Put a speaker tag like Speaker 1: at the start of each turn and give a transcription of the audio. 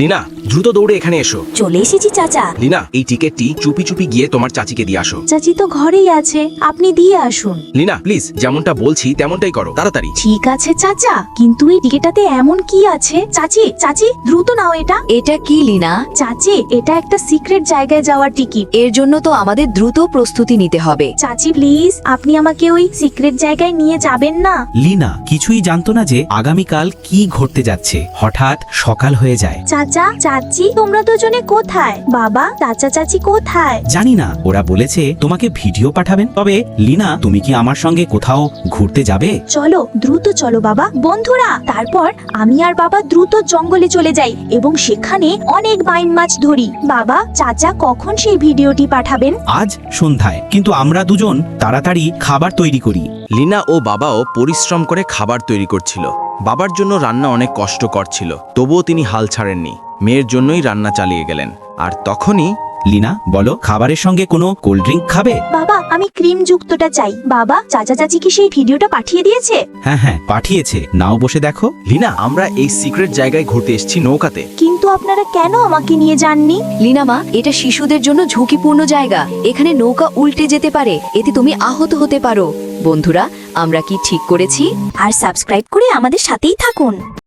Speaker 1: লিনা, দ্রুত দৌড়ে এখানে এসো।
Speaker 2: চলে এসেছি চাচা।
Speaker 1: লিনা, এই টিকেটটি চুপি চুপি গিয়ে তোমার চাচিকে দিয়ে আসো।
Speaker 2: চাচি তো ঘরেই আছে, আপনি দিয়ে আসুন।
Speaker 1: লিনা প্লিজ, যেমনটা বলছি তেমনটাই করো, তাড়াতাড়ি।
Speaker 2: ঠিক আছে চাচা, কিন্তু এই টিকেটটাতে এমন কি আছে? চাচি চাচি দ্রুত নাও এটা।
Speaker 3: এটা কি লিনা?
Speaker 2: চাচি, এটা একটা সিক্রেট জায়গায় যাওয়ার টিকিট।
Speaker 3: এর জন্য তো আমাদের দ্রুত প্রস্তুতি নিতে হবে।
Speaker 2: চাচি প্লিজ, আপনি আমাকে ওই সিক্রেট জায়গায় নিয়ে যাবেন না?
Speaker 4: লিনা কিছুই জানতো না যে আগামীকাল কি ঘটতে যাচ্ছে। হঠাৎ সকাল হয়ে যায়।
Speaker 2: চাচা চাচি, তোমরা দুজনে কোথায়? বাবা, চাচা চাচি কোথায়?
Speaker 4: জানি না, ওরা বলেছে তোমাকে ভিডিও পাঠাবেন। তবে লিনা, তুমি কি আমার সঙ্গে কোথাও ঘুরতে যাবে?
Speaker 2: চলো দ্রুত চলো বাবা। বন্ধুরা, তারপর আমি আর বাবা দ্রুত জঙ্গলে চলে যাই এবং সেখানে অনেক বাইন মাছ ধরি। বাবা, চাচা কখন সেই ভিডিওটি পাঠাবেন?
Speaker 4: আজ সন্ধ্যায়। কিন্তু আমরা দুজন তাড়াতাড়ি খাবার তৈরি করি।
Speaker 1: লিনা ও বাবাও পরিশ্রম করে খাবার তৈরি করছিল। বাবার জন্য রান্না অনেক কষ্টকর ছিল, তবুও তিনি হাল ছাড়েননি। মেয়ের জন্যই রান্না চালিয়ে গেলেন। আর তখনই
Speaker 4: লিনা বলো, খাবারের সঙ্গে কোনো কোল্ড ড্রিঙ্ক খাবে?
Speaker 2: বাবা, আমি ক্রিম যুক্তটা চাই। বাবা, চাচা চাচি কি সেই ভিডিওটা পাঠিয়ে দিয়েছে?
Speaker 4: হ্যাঁ হ্যাঁ, পাঠিয়েছে। নাও বসে দেখো।
Speaker 1: লিনা, আমরা এই সিক্রেট জায়গায় ঘুরতে এসেছি নৌকাতে।
Speaker 2: কিন্তু আপনারা কেন আমাকে নিয়ে যাননি?
Speaker 3: লিনা মা, এটা শিশুদের জন্য ঝুঁকিপূর্ণ জায়গা। এখানে নৌকা উল্টে যেতে পারে, এতে তুমি আহত হতে পারো। বন্ধুরা, আমরা কি ঠিক করেছি?
Speaker 2: আর সাবস্ক্রাইব করে আমাদের সাথেই থাকুন।